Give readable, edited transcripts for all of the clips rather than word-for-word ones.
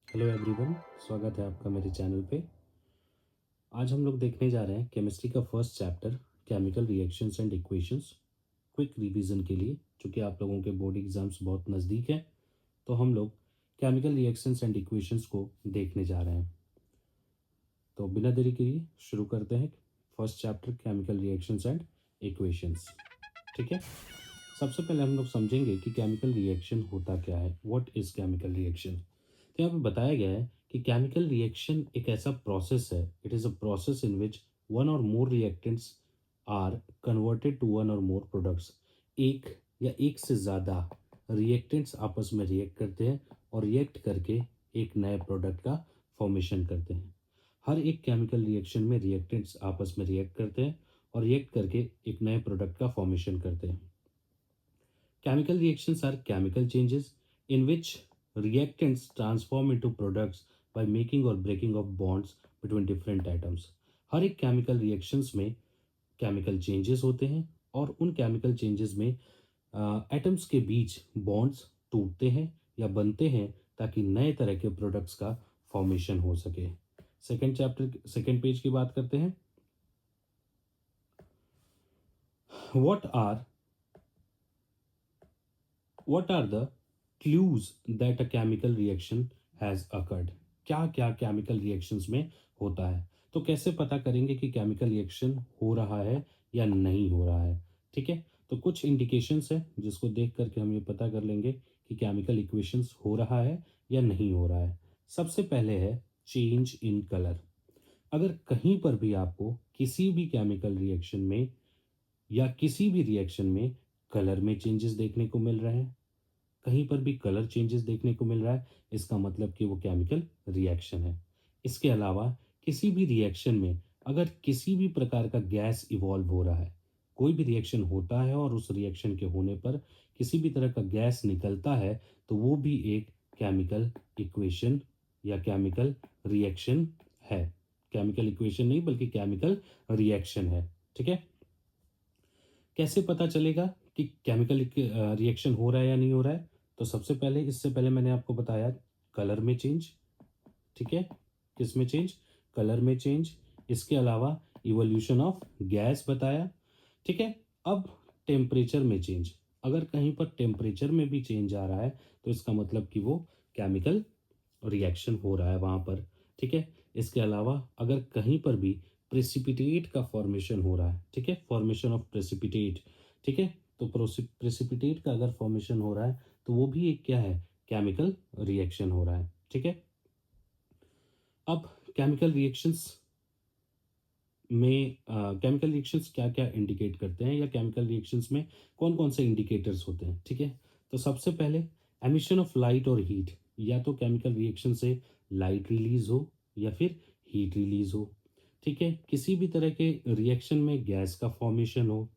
Hello everyone, स्वागत है आपका मेरे चैनल पे। आज हम लोग देखने जा रहे हैं केमिस्ट्री का first chapter chemical reactions and equations. Quick revision के लिए, चूँकि आप लोगों के बोर्ड एग्जाम्स बहुत नज़दीक हैं, तो हम लोग केमिकल रिएक्शंस एंड इक्वेशंस को देखने जा रहे हैं। तो बिना देरी के लिए शुरू करते हैं first chapter chemical reactions and equations. ठीक है। सबसे पहले हम लोग समझेंगे कि केमिकल रिएक्शन होता क्या है। What is chemical reaction. तो यहाँ पे बताया गया है कि केमिकल रिएक्शन एक ऐसा प्रोसेस है, it is a process in which one or more reactants are converted to one or more products. एक या एक से ज़्यादा रिएक्टेंट्स आपस में रिएक्ट करते हैं और रिएक्ट करके एक नए प्रोडक्ट का फॉर्मेशन करते हैं। हर एक केमिकल रिएक्शन में रिएक्टेंट्स आपस में रिएक्ट करते हैं और रिएक्ट करके एक नए प्रोडक्ट का फॉर्मेशन करते हैं। Chemical reactions are chemical changes in which reactants transform into products by making or breaking of bonds between different atoms. हर एक केमिकल रिएक्शंस में केमिकल चेंजेस होते हैं और उन केमिकल चेंजेस में एटम्स के बीच बॉन्ड्स टूटते हैं या बनते हैं ताकि नए तरह के प्रोडक्ट्स का फॉर्मेशन हो सके। सेकेंड चैप्टर सेकेंड पेज की बात करते हैं। What are what are the clues that a chemical reaction has occurred। क्या क्या केमिकल रिएक्शंस में होता है। तो कैसे पता करेंगे कि केमिकल रिएक्शन हो रहा है या नहीं हो रहा है। ठीक है। तो कुछ इंडिकेशंस है जिसको देख करके हम ये पता कर लेंगे कि केमिकल इक्वेशंस हो रहा है या नहीं हो रहा है। सबसे पहले है चेंज इन कलर। अगर कहीं पर भी आपको किसी भी केमिकल रिएक्शन में या किसी भी रिएक्शन में कलर में चेंजेस देखने को मिल रहे हैं, कहीं पर भी कलर चेंजेस देखने को मिल रहा है, इसका मतलब कि वो केमिकल रिएक्शन है। इसके अलावा किसी भी रिएक्शन में अगर किसी भी प्रकार का गैस इवॉल्व हो रहा है, कोई भी रिएक्शन होता है और उस रिएक्शन के होने पर किसी भी तरह का गैस निकलता है, तो वो भी एक केमिकल इक्वेशन या केमिकल रिएक्शन है। केमिकल इक्वेशन नहीं बल्कि केमिकल रिएक्शन है। ठीक है। कैसे पता चलेगा कि केमिकल रिएक्शन हो रहा है या नहीं हो रहा है। तो सबसे पहले, इससे पहले मैंने आपको बताया कलर में चेंज। ठीक है। किस में चेंज, कलर में चेंज। इसके अलावा इवोल्यूशन ऑफ गैस बताया। ठीक है। अब टेम्परेचर में चेंज। अगर कहीं पर टेम्परेचर में भी चेंज आ रहा है तो इसका मतलब कि वो केमिकल रिएक्शन हो रहा है वहां पर। ठीक है। इसके अलावा अगर कहीं पर भी प्रेसिपिटेट का फॉर्मेशन हो रहा है, ठीक है, फॉर्मेशन ऑफ प्रेसिपिटेट। ठीक है। तो प्रेसिपिटेट का अगर फॉर्मेशन हो रहा है तो वो भी एक क्या है, केमिकल रिएक्शन हो रहा है। ठीक है। अब केमिकल रिएक्शंस में केमिकल रिएक्शंस क्या क्या इंडिकेट करते हैं या केमिकल रिएक्शंस में कौन कौन से इंडिकेटर्स होते हैं। ठीक है। तो सबसे पहले एमिशन ऑफ लाइट और हीट। या तो केमिकल रिएक्शन से लाइट रिलीज हो या फिर हीट रिलीज हो। ठीक है। किसी भी तरह के रिएक्शन में गैस का फॉर्मेशन हो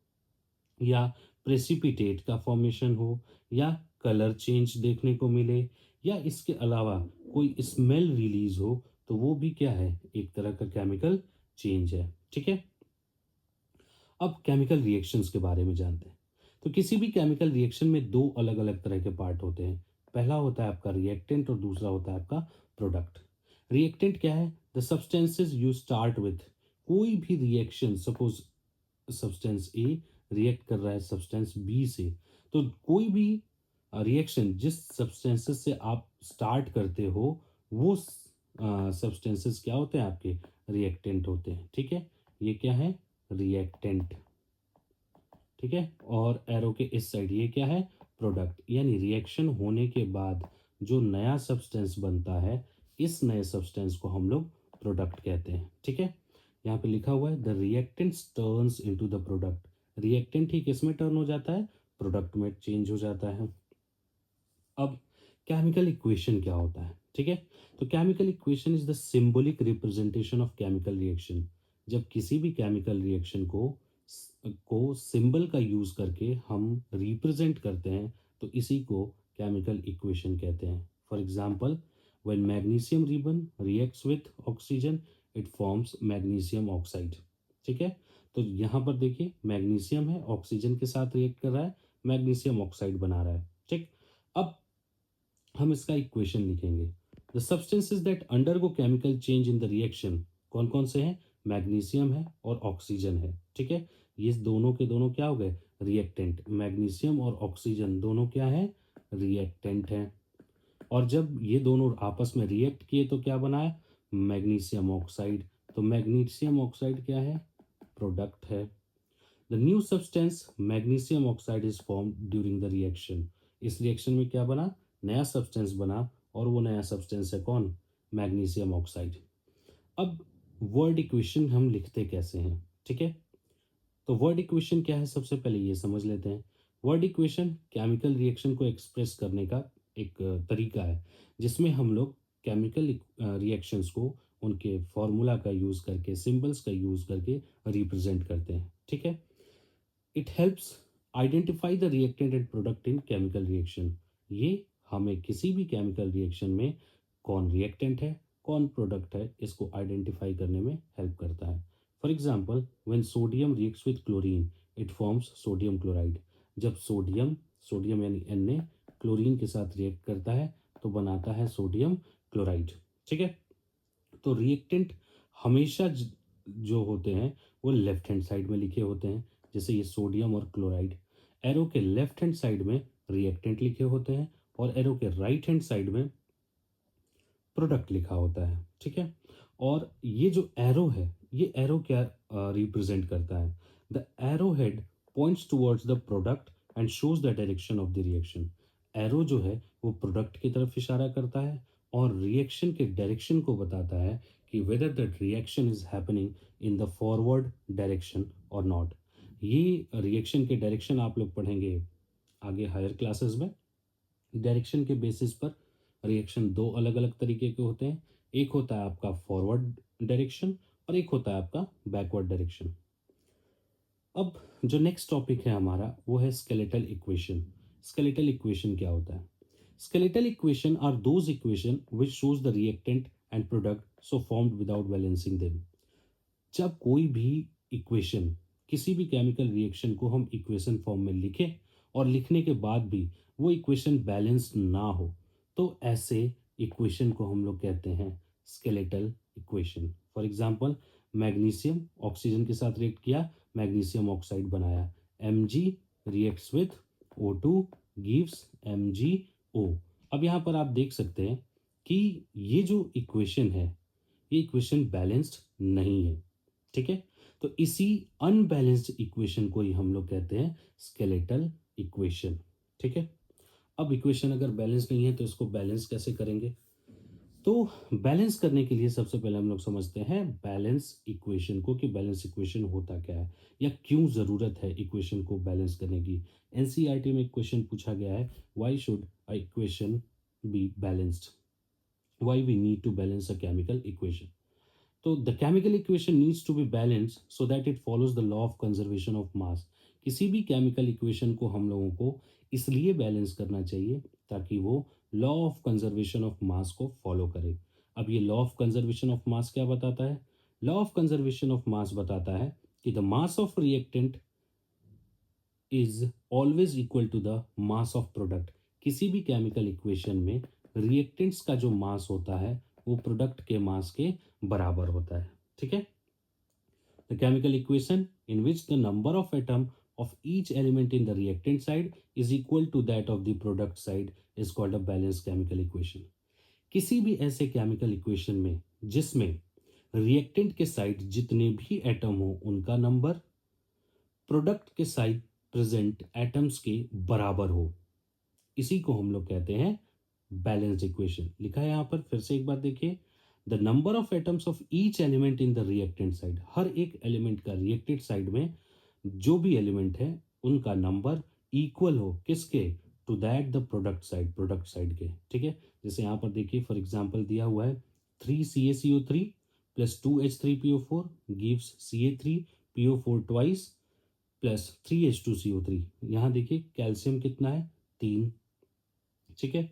या प्रेसिपिटेट का फॉर्मेशन हो या कलर चेंज देखने को मिले या इसके अलावा कोई स्मेल रिलीज हो, तो वो भी क्या है, एक तरह का केमिकल चेंज है। ठीक है। अब केमिकल रिएक्शंस के बारे में जानते हैं। तो किसी भी केमिकल रिएक्शन में दो अलग अलग तरह के पार्ट होते हैं। पहला होता है आपका रिएक्टेंट और दूसरा होता है आपका प्रोडक्ट। रिएक्टेंट क्या है, the substances you start with. कोई भी रिएक्शन, सपोज सब्सटेंस ए रिएक्ट कर रहा है सब्सटेंस बी से, तो कोई भी रिएक्शन जिस सब्सटेंसेस से आप स्टार्ट करते हो वो सब्सटेंसेस क्या होते हैं, आपके रिएक्टेंट होते हैं। ठीक है। ये क्या है, रिएक्टेंट। ठीक है। और एरो के इस साइड ये क्या है, प्रोडक्ट। यानी रिएक्शन होने के बाद जो नया सब्सटेंस बनता है, इस नए सब्सटेंस को हम लोग प्रोडक्ट कहते हैं। ठीक है। यहाँ पे लिखा हुआ है the reactants turns into the product. Reactant ही किस में टर्न हो जाता है, प्रोडक्ट में चेंज हो जाता है। अब केमिकल इक्वेशन क्या होता है। ठीक है। तो chemical equation is the symbolic representation of chemical reaction. जब किसी भी केमिकल रिएक्शन को सिंबल का यूज करके हम रिप्रेजेंट करते हैं तो इसी को केमिकल इक्वेशन कहते हैं। For example, when magnesium ribbon reacts with oxygen it forms magnesium oxide. ठीक है। तो यहाँ पर देखिए मैग्नीशियम है, ऑक्सीजन के साथ रिएक्ट कर रहा है, मैग्नीशियम ऑक्साइड बना रहा है। ठीक। अब हम इसका इक्वेशन लिखेंगे। The substances that undergo chemical change in the reaction कौन कौन से हैं? मैग्नीशियम है और ऑक्सीजन है, ठीक है। ये दोनों के दोनों क्या हो गए? रिएक्टेंट। मैग्नीशियम और ऑक्सीजन दोनों क्या है? रिएक्टेंट हैं। और जब ये दोनों आपस में रिएक्ट किए तो क्या बनाया? Magnesium oxide. तो मैग्नीशियम ऑक्साइड क्या है? प्रोडक्ट है। The new substance magnesium oxide is form during the reaction. इस रिएक्शन में क्या बना? नया सब्सटेंस बना, और वो नया सब्सटेंस है कौन? Magnesium oxide. अब वर्ड इक्वेशन हम लिखते कैसे हैं, ठीक है। तो वर्ड इक्वेशन क्या है, सबसे पहले ये समझ लेते हैं। वर्ड इक्वेशन केमिकल रिएक्शन को एक्सप्रेस करने का एक तरीका है, जिसमें हम लोग केमिकल रिएक्शंस को उनके फॉर्मूला का यूज़ करके, सिंबल्स का यूज़ करके रिप्रेजेंट करते हैं, ठीक है। It helps identify the reactant and product in chemical reaction. ये हमें किसी भी केमिकल रिएक्शन में कौन रिएक्टेंट है, कौन प्रोडक्ट है, इसको आइडेंटिफाई करने में हेल्प करता है। For example, when sodium reacts with chlorine it forms sodium chloride. जब सोडियम सोडियम यानी Na क्लोरीन के साथ रिएक्ट करता है तो बनाता है सोडियम क्लोराइड, ठीक है। तो रिएक्टेंट हमेशा जो होते हैं वो लेफ्ट हैंड साइड में लिखे होते हैं, जैसे ये सोडियम और क्लोराइड। एरो के लेफ्ट हैंड साइड में रिएक्टेंट लिखे होते हैं, और एरो के राइट हैंड साइड में प्रोडक्ट लिखा होता है, ठीक है। और ये जो एरो है, ये एरो क्या रिप्रेजेंट करता है? The arrow head points towards the product and shows the direction of the reaction. Arrow जो है वो प्रोडक्ट की तरफ इशारा करता है और रिएक्शन के डायरेक्शन को बताता है कि whether the reaction is happening in the forward direction और नॉट। ये रिएक्शन के डायरेक्शन आप लोग पढ़ेंगे आगे हायर क्लासेस में। डायरेक्शन के बेसिस पर रिएक्शन दो अलग अलग तरीके के होते हैं। एक होता है आपका फॉरवर्ड डायरेक्शन और एक होता है आपका बैकवर्ड डायरेक्शन। अब जो नेक्स्ट टॉपिक है हमारा वो है स्केलेटल इक्वेशन। स्केलेटल इक्वेशन क्या होता है? Skeletal equation are those equation which shows the reactant and product so formed without balancing them. जब कोई भी इक्वेशन, किसी भी केमिकल रिएक्शन को हम इक्वेशन फॉर्म में लिखें और लिखने के बाद भी वो इक्वेशन बैलेंस ना हो, तो ऐसे इक्वेशन को हम लोग कहते हैं skeletal equation. For example, magnesium oxygen के साथ रिएक्ट किया, मैग्नीशियम ऑक्साइड बनाया, Mg reacts with O2 gives MgO। अब यहाँ पर आप देख सकते हैं कि ये जो इक्वेशन है, ये इक्वेशन बैलेंस्ड नहीं है, ठीक है। तो इसी अनबैलेंस्ड इक्वेशन को ही हम लोग कहते हैं स्केलेटल इक्वेशन, ठीक है। अब इक्वेशन अगर बैलेंस नहीं है तो इसको बैलेंस कैसे करेंगे? तो बैलेंस करने के लिए सबसे पहले हम लोग समझते हैं बैलेंस इक्वेशन को, कि बैलेंस इक्वेशन होता क्या है या क्यों ज़रूरत है इक्वेशन को बैलेंस करने की। एनसीईआरटी में एक क्वेश्चन पूछा गया है, why should a equation be balanced, why we need to balance a chemical equation. तो the chemical equation needs to be balanced so that it follows the law of conservation of mass. किसी भी chemical equation को हम लोगों को इसलिए balance करना चाहिए ताकि वो law of conservation of mass को फॉलो करे। अब ये law of conservation of mass क्या बताता है? Law of conservation of mass बताता है कि the mass of reactant is always equal to the mass of product. किसी भी केमिकल इक्वेशन में रिएक्टेंट्स का जो मास होता है वो प्रोडक्ट के मास के बराबर होता है, ठीक है। The chemical equation in which the number of atom of each element in the reactant side is equal to that of the product side is called a balanced chemical equation। किसी भी ऐसे केमिकल इक्वेशन में जिसमें reactant के side जितने भी atom हो उनका नंबर प्रोडक्ट के साइड प्रेजेंट एटम्स के बराबर हो, इसी को हम लोग कहते हैं बैलेंस्ड इक्वेशन। लिखा है यहां पर, फिर से एक बार देखिए, the number of atoms of each element in the reactant side. हर एक एलिमेंट का रिएक्टेंट साइड में जो भी एलिमेंट है उनका नंबर इक्वल हो किसके? To that the product side के, ठीक है। जैसे यहाँ पर देखिए फॉर एग्जांपल दिया हुआ है 3CaCO3 plus 2H3PO4 gives Ca3PO4 twice plus 3H2CO3। यहाँ देखिए कैल्शियम कितना है? 3, ठीक है।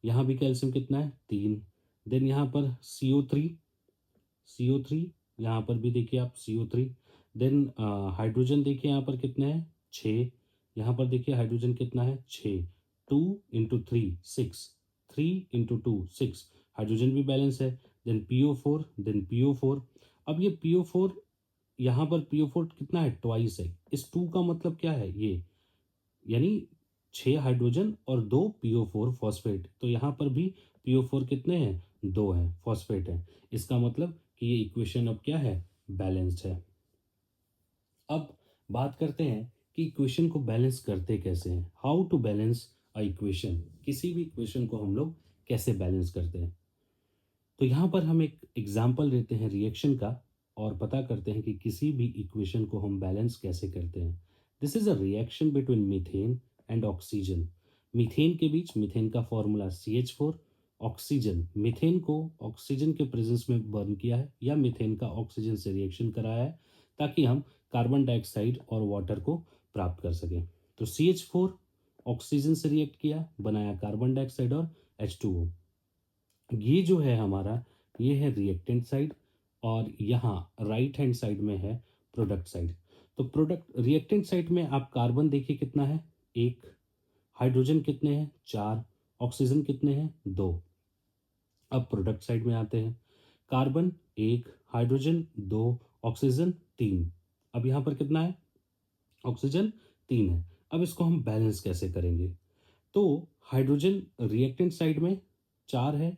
यहाँ भी कैल्शियम कितना है? 3। देन यहाँ पर CO3 यहाँ पर भी देखिए आप CO3। देन हाइड्रोजन देखिए यहाँ पर कितने हैं? 6। यहाँ पर देखिए हाइड्रोजन कितना है? 6। 2 इंटू 3 6, 3 इंटू 2 6। हाइड्रोजन भी बैलेंस है। Then PO4, then PO4। अब ये PO4, यहाँ पर PO4 कितना है, ट्वाइस है। इस 2 का मतलब क्या है, ये यानी 6 हाइड्रोजन और 2 PO4 फॉस्फेट। तो यहाँ पर भी PO4 कितने हैं, 2 हैं, फॉस्फेट है। इसका मतलब कि ये इक्वेशन अब क्या है, बैलेंस्ड है। अब बात करते हैं कि इक्वेशन को बैलेंस करते कैसे हैं, how to balance a equation. किसी भी इक्वेशन को हम लोग कैसे बैलेंस करते हैं। तो यहाँ पर हम एक एग्जाम्पल लेते हैं रिएक्शन का और पता करते हैं कि किसी भी इक्वेशन को हम बैलेंस कैसे करते हैं। This is a reaction between methane and oxygen. Methane के बीच, मीथेन का फॉर्मूला CH4। ऑक्सीजन, मीथेन को ऑक्सीजन के प्रेजेंस में बर्न किया है या मीथेन का ऑक्सीजन से रिएक्शन कराया है ताकि हम कार्बन डाइऑक्साइड और वाटर को प्राप्त कर सकें। तो CH4 ऑक्सीजन से रिएक्ट किया, बनाया कार्बन डाइऑक्साइड और H2O। ये जो है हमारा, ये है रिएक्टेंट साइड और यहाँ राइट हैंड साइड में है प्रोडक्ट साइड। तो प्रोडक्ट रिएक्टेंट साइड में आप कार्बन देखिए कितना है, 1। हाइड्रोजन कितने हैं, 4। ऑक्सीजन कितने हैं, 2। अब प्रोडक्ट साइड में आते हैं, कार्बन 1, हाइड्रोजन 2, ऑक्सीजन 3। अब यहाँ पर कितना है, ऑक्सीजन 3 है। अब इसको हम बैलेंस कैसे करेंगे। तो हाइड्रोजन रिएक्टेंट साइड में 4 है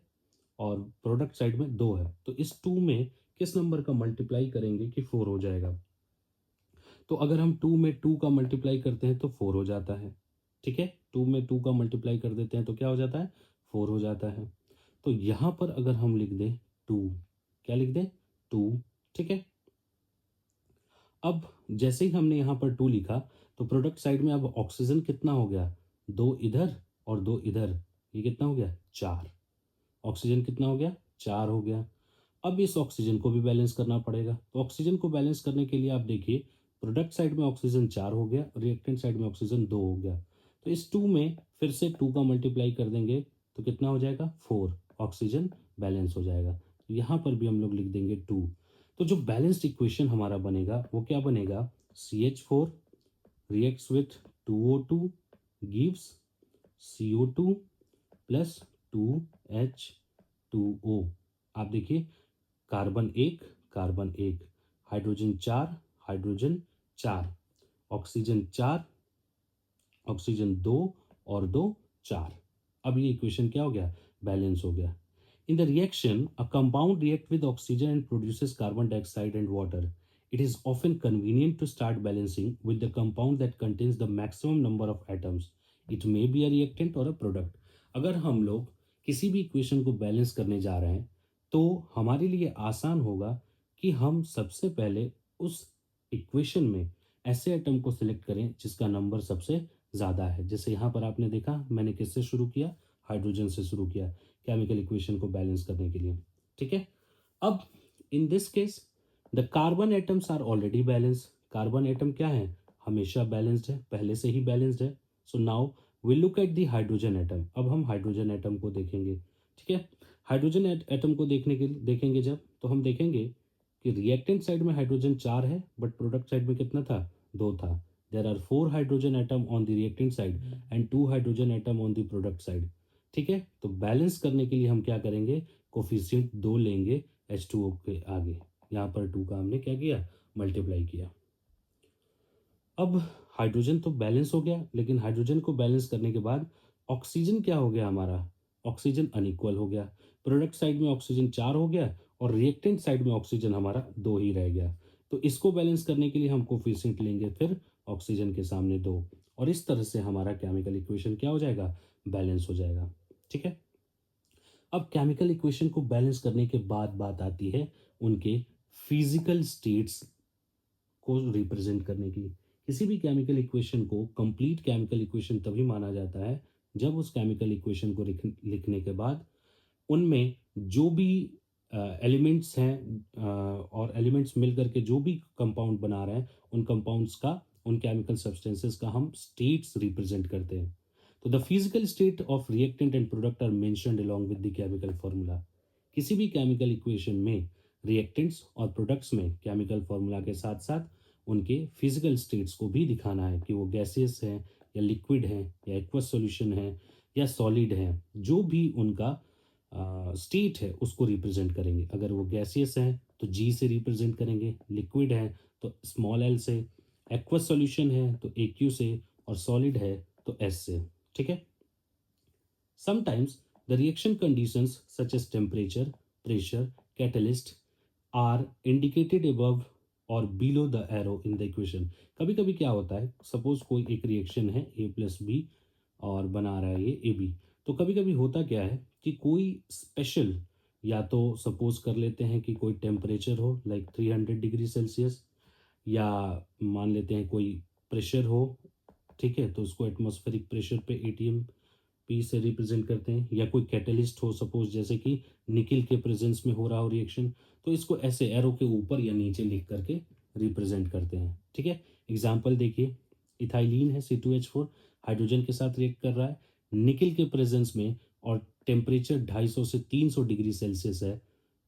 और प्रोडक्ट साइड में 2 है। तो इस 2 में किस नंबर का मल्टीप्लाई करेंगे कि 4 हो जाएगा। तो अगर हम 2 में 2 का मल्टीप्लाई करते हैं तो 4 हो जाता है। ठीक है, 2 में 2 का मल्टीप्लाई कर देते हैं तो क्या हो जाता है, 4 हो जाता है। तो यहाँ पर अगर हम लिख दें 2, क्या लिख दें, 2। ठीक है, अब जैसे ही हमने यहाँ पर 2 लिखा तो प्रोडक्ट साइड में अब ऑक्सीजन कितना हो गया, 2 इधर और 2 इधर, ये कितना हो गया, 4। ऑक्सीजन कितना हो गया, 4 हो गया। अब इस ऑक्सीजन को भी बैलेंस करना पड़ेगा। तो ऑक्सीजन को बैलेंस करने के लिए आप देखिए, प्रोडक्ट साइड में ऑक्सीजन 4 हो गया, रिएक्टेंट साइड में ऑक्सीजन 2 हो गया। तो इस 2 में फिर से 2 का मल्टीप्लाई कर देंगे तो कितना हो जाएगा, 4। ऑक्सीजन बैलेंस हो जाएगा। तो यहाँ पर भी हम लोग लिख देंगे 2। तो जो बैलेंस्ड इक्वेशन हमारा बनेगा वो क्या बनेगा, CH4 reacts with 2O2 gives CO2 plus 2H2O। आप देखिए, carbon 1, carbon 1, hydrogen 4, hydrogen 4, oxygen 4, oxygen 2 और 2, 4। अब ये इक्वेशन क्या हो गया, बैलेंस हो गया। In the reaction a compound react with oxygen and produces carbon dioxide and water. It is often convenient to start balancing with the compound that contains the maximum number of atoms. It may be a reactant or a product. अगर हम लोग किसी भी equation को balance करने जा रहे हैं तो हमारे लिए आसान होगा कि हम सबसे पहले उस इक्वेशन में ऐसे एटम को सिलेक्ट करें जिसका नंबर सबसे ज़्यादा है। जैसे यहाँ पर आपने देखा मैंने किससे शुरू किया, हाइड्रोजन से शुरू किया केमिकल इक्वेशन को बैलेंस करने के लिए। ठीक है, अब in this case the carbon atoms are already balance. Carbon atom क्या है, हमेशा बैलेंस्ड है, पहले से ही बैलेंस्ड है। So now we look at the hydrogen atom. अब हम हाइड्रोजन एटम को देखेंगे। ठीक है, हाइड्रोजन एटम को देखेंगे जब, तो हम देखेंगे कि रिएक्टेंट साइड में हाइड्रोजन 4 है बट प्रोडक्ट साइड में कितना था, 2 था। There are 4 hydrogen atom on the reactant side and 2 hydrogen atom on the product side. ठीक है, तो बैलेंस करने के लिए हम क्या करेंगे, कोफिशिएंट 2 लेंगे H2O के आगे। यहाँ पर 2 का हमने क्या किया, मल्टीप्लाई किया। अब हाइड्रोजन तो बैलेंस हो गया, लेकिन हाइड्रोजन को बैलेंस करने के बाद ऑक्सीजन क्या हो गया हमारा, ऑक्सीजन अनइक्वल हो गया। प्रोडक्ट साइड में ऑक्सीजन 4 हो गया और रिएक्टेंट साइड में ऑक्सीजन हमारा 2 ही रह गया। तो इसको बैलेंस करने के लिए हम कोफिशिएंट लेंगे फिर ऑक्सीजन के सामने 2, और इस तरह से हमारा केमिकल इक्वेशन क्या हो जाएगा, बैलेंस हो जाएगा। ठीक है, अब केमिकल इक्वेशन को बैलेंस करने के बाद बात आती है उनके फिजिकल स्टेट्स को रिप्रेजेंट करने की। किसी भी केमिकल इक्वेशन को कंप्लीट केमिकल इक्वेशन तभी माना जाता है जब उस केमिकल इक्वेशन को लिखने के बाद उनमें जो भी एलिमेंट्स हैं और एलिमेंट्स मिलकर के जो भी कंपाउंड बना रहे हैं उन कंपाउंड्स का, उन केमिकल सब्सटेंसेस का हम स्टेट्स रिप्रेजेंट करते हैं। तो the physical state of reactant and product are mentioned along with the chemical formula. किसी भी केमिकल इक्वेशन में रिएक्टेंट्स और प्रोडक्ट्स में केमिकल फॉर्मूला के साथ साथ उनके फिजिकल स्टेट्स को भी दिखाना है कि वो गैसियस हैं या लिक्विड हैं या एक्वस सॉल्यूशन है या सॉलिड है। जो भी उनका स्टेट है उसको रिप्रेजेंट करेंगे। अगर वो गैसियस है तो जी से रिप्रेजेंट करेंगे, लिक्विड है तो स्मॉल एल से, एक्वस सॉल्यूशन है तो ए क्यू से, और सॉलिड है तो एस से। ठीक है। Sometimes the reaction conditions such as temperature, pressure, catalyst are indicated above और below the arrow in the equation। कभी कभी क्या होता है, सपोज कोई एक रिएक्शन है ए प्लस बी और बना रहा है ये ए बी, तो कभी कभी होता क्या है कि कोई स्पेशल, या तो सपोज कर लेते हैं कि कोई टेम्परेचर हो लाइक 300 डिग्री सेल्सियस, या मान लेते हैं कोई प्रेशर हो, ठीक है, तो उसको एटमॉस्फेरिक प्रेशर पे एटीएम पी से रिप्रेजेंट करते हैं, या कोई कैटलिस्ट हो सपोज जैसे कि निकिल के प्रेजेंस में हो रहा हो रिएक्शन, तो इसको ऐसे एरो के ऊपर या नीचे लिख करके रिप्रेजेंट करते हैं। ठीक है। एग्जाम्पल देखिए, इथाइलिन है C2H4, हाइड्रोजन के साथ रिएक्ट कर रहा है निकिल के प्रेजेंस में, और टेम्परेचर 250 से 300 डिग्री सेल्सियस है,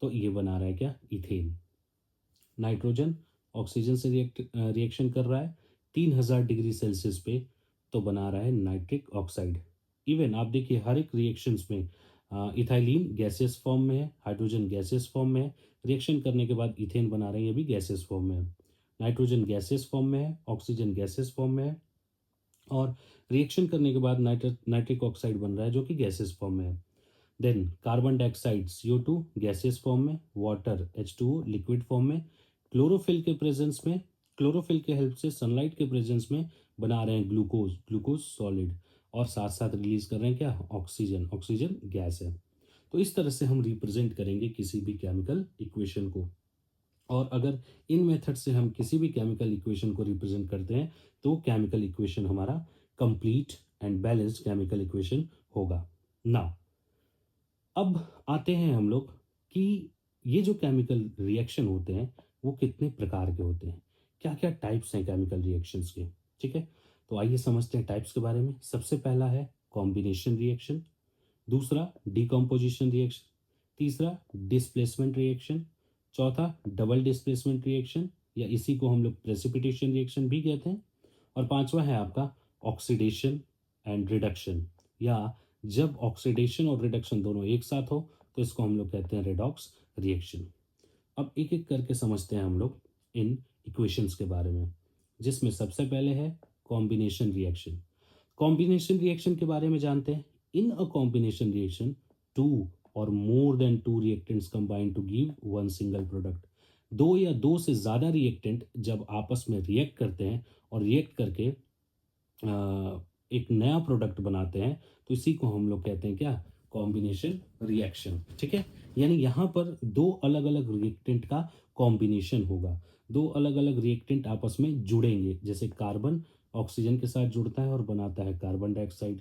तो ये बना रहा है क्या, इथेन। नाइट्रोजन ऑक्सीजन से रिएक्शन कर रहा है 3000 डिग्री सेल्सियस पे, तो बना रहा है नाइट्रिक ऑक्साइड। इवन आप देखिए हर एक रिएक्शंस में इथाइलिन गैसियस फॉर्म में है, हाइड्रोजन गैसियस फॉर्म में है, रिएक्शन करने के बाद इथेन बना रहे हैं, ये भी गैसियस फॉर्म में है। नाइट्रोजन गैसियस फॉर्म में है, ऑक्सीजन गैसियस फॉर्म में है, और रिएक्शन करने के बाद नाइट्रिक ऑक्साइड बन रहा है जो कि गैसियस फॉर्म में है। Then carbon dioxide CO2 gaseous form में, वाटर H2O लिक्विड फॉर्म में, क्लोरोफिल के प्रेजेंस में, क्लोरोफिल के हेल्प से सनलाइट के प्रेजेंस में बना रहे हैं ग्लूकोज, ग्लूकोज सॉलिड, और साथ साथ रिलीज कर रहे हैं क्या, ऑक्सीजन, ऑक्सीजन गैस है। तो इस तरह से हम रिप्रेजेंट करेंगे किसी भी केमिकल इक्वेशन को। और अगर इन मेथड से हम किसी भी केमिकल इक्वेशन को रिप्रेजेंट करते हैं तो केमिकल इक्वेशन हमारा complete and balanced chemical equation होगा। नाउ अब आते हैं हम लोग कि ये जो केमिकल रिएक्शन होते हैं वो कितने प्रकार के होते हैं, क्या क्या टाइप्स हैं केमिकल रिएक्शंस के। ठीक है। तो आइए समझते हैं टाइप्स के बारे में। सबसे पहला है कॉम्बिनेशन रिएक्शन, दूसरा डिकम्पोजिशन रिएक्शन, तीसरा डिस्प्लेसमेंट रिएक्शन, चौथा डबल डिस्प्लेसमेंट रिएक्शन, या इसी को हम लोग प्रेसिपिटेशन रिएक्शन भी कहते हैं, और पांचवा है आपका ऑक्सीडेशन एंड रिडक्शन, या जब ऑक्सीडेशन और रिडक्शन दोनों एक साथ हो तो इसको हम लोग कहते हैं रेडॉक्स रिएक्शन। अब एक एक करके समझते हैं हम लोग इन इक्वेशंस के बारे में, जिसमें सबसे पहले है कॉम्बिनेशन रिएक्शन। कॉम्बिनेशन रिएक्शन के बारे में जानते हैं। In a combination reaction two or more than two reactants combine to give one single product. दो या दो से ज़्यादा रिएक्टेंट जब आपस में रिएक्ट करते हैं और रिएक्ट करके एक नया प्रोडक्ट बनाते हैं, तो इसी को हम लोग कहते हैं क्या, कॉम्बिनेशन रिएक्शन। ठीक है। यानी यहाँ पर दो अलग अलग रिएक्टेंट का कॉम्बिनेशन होगा, दो अलग अलग रिएक्टेंट आपस में जुड़ेंगे, जैसे कार्बन ऑक्सीजन के साथ जुड़ता है और बनाता है कार्बन डाइऑक्साइड,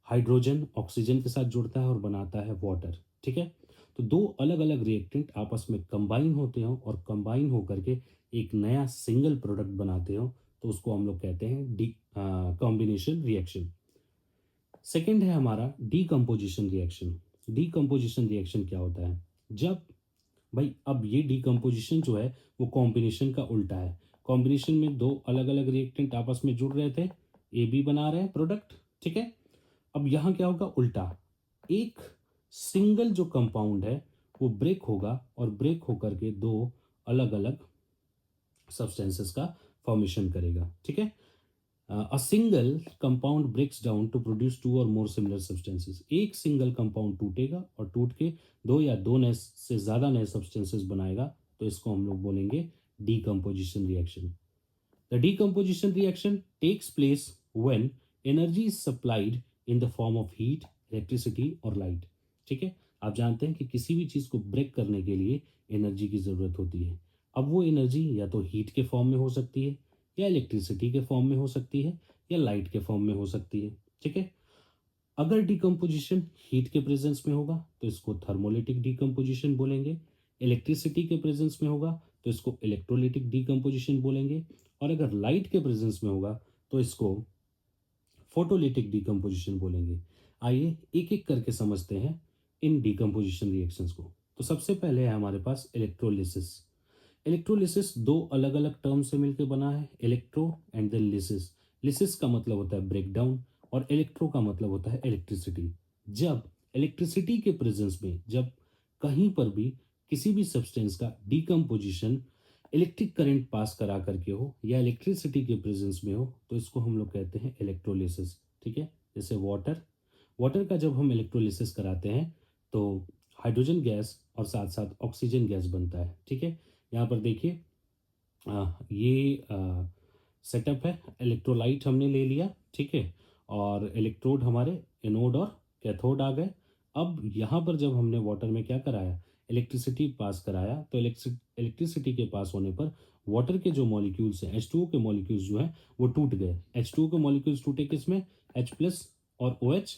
हाइड्रोजन ऑक्सीजन के साथ जुड़ता है और बनाता है वाटर। ठीक है। तो दो अलग अलग रिएक्टेंट आपस में कंबाइन होते हो और कंबाइन होकर के एक नया सिंगल प्रोडक्ट बनाते हो, तो उसको हम लोग कहते हैं डी कॉम्बिनेशन रिएक्शन। सेकेंड है हमारा डीकम्पोजिशन रिएक्शन। डीकम्पोजिशन रिएक्शन क्या होता है, जब भाई अब ये डीकम्पोजिशन जो है वो कॉम्बिनेशन का उल्टा है। कॉम्बिनेशन में दो अलग अलग रिएक्टेंट आपस में जुड़ रहे थे, ए बी बना रहे हैं प्रोडक्ट। ठीक है। अब यहाँ क्या होगा, उल्टा, एक सिंगल जो कंपाउंड है वो ब्रेक होगा और ब्रेक होकर के दो अलग अलग सब्सटेंसेस का फॉर्मेशन करेगा। ठीक है। A single compound breaks down to produce two or more similar substances. एक सिंगल कंपाउंड टूटेगा और टूट के दो या दो नए से ज़्यादा नए सब्सटेंसेस बनाएगा, तो इसको हम लोग बोलेंगे decomposition reaction. The decomposition reaction takes place when energy is supplied in the form of heat, electricity और light। ठीक है। आप जानते हैं कि किसी भी चीज़ को ब्रेक करने के लिए एनर्जी की ज़रूरत होती है। अब वो एनर्जी या तो हीट के फॉर्म में हो सकती है, या इलेक्ट्रिसिटी के फॉर्म में हो सकती है, या लाइट के फॉर्म में हो सकती है। ठीक है। अगर डिकम्पोजिशन हीट के प्रेजेंस में होगा तो इसको थर्मोलिटिक डिकम्पोजिशन बोलेंगे, इलेक्ट्रिसिटी के प्रेजेंस में होगा तो इसको इलेक्ट्रोलिटिक डिकम्पोजिशन बोलेंगे, और अगर लाइट के प्रेजेंस में होगा तो इसको फोटोलिटिक डिकम्पोजिशन बोलेंगे। आइए एक एक करके समझते हैं इन डिकम्पोजिशन रिएक्शंस को। तो सबसे पहले है हमारे पास इलेक्ट्रोलिसिस। इलेक्ट्रोलिसिस दो अलग अलग टर्म से मिलकर बना है, electro and then lysis. Lysis का मतलब होता है ब्रेक डाउन और इलेक्ट्रो का मतलब होता है इलेक्ट्रिसिटी। जब इलेक्ट्रिसिटी के प्रेजेंस में जब कहीं पर भी किसी भी सब्सटेंस का डीकम्पोजिशन इलेक्ट्रिक करंट पास करा करके हो या इलेक्ट्रिसिटी के प्रेजेंस में हो तो इसको हम लोग कहते हैं इलेक्ट्रोलिसिस। ठीक है, जैसे वाटर, वाटर का जब हम इलेक्ट्रोलिसिस कराते हैं तो हाइड्रोजन गैस और साथ साथ ऑक्सीजन गैस बनता है। ठीक है, यहाँ पर देखिए ये सेटअप है, इलेक्ट्रोलाइट हमने ले लिया। ठीक है, और इलेक्ट्रोड हमारे एनोड और कैथोड आ गए। अब यहाँ पर जब हमने वाटर में क्या कराया, इलेक्ट्रिसिटी पास कराया, तो इलेक्ट्रिसिटी के पास होने पर वाटर के जो मॉलिक्यूल्स हैं, H2O के मॉलिक्यूल्स जो हैं वो टूट गए। H2O के मॉलिक्यूल्स टूटे किस में, H प्लस और OH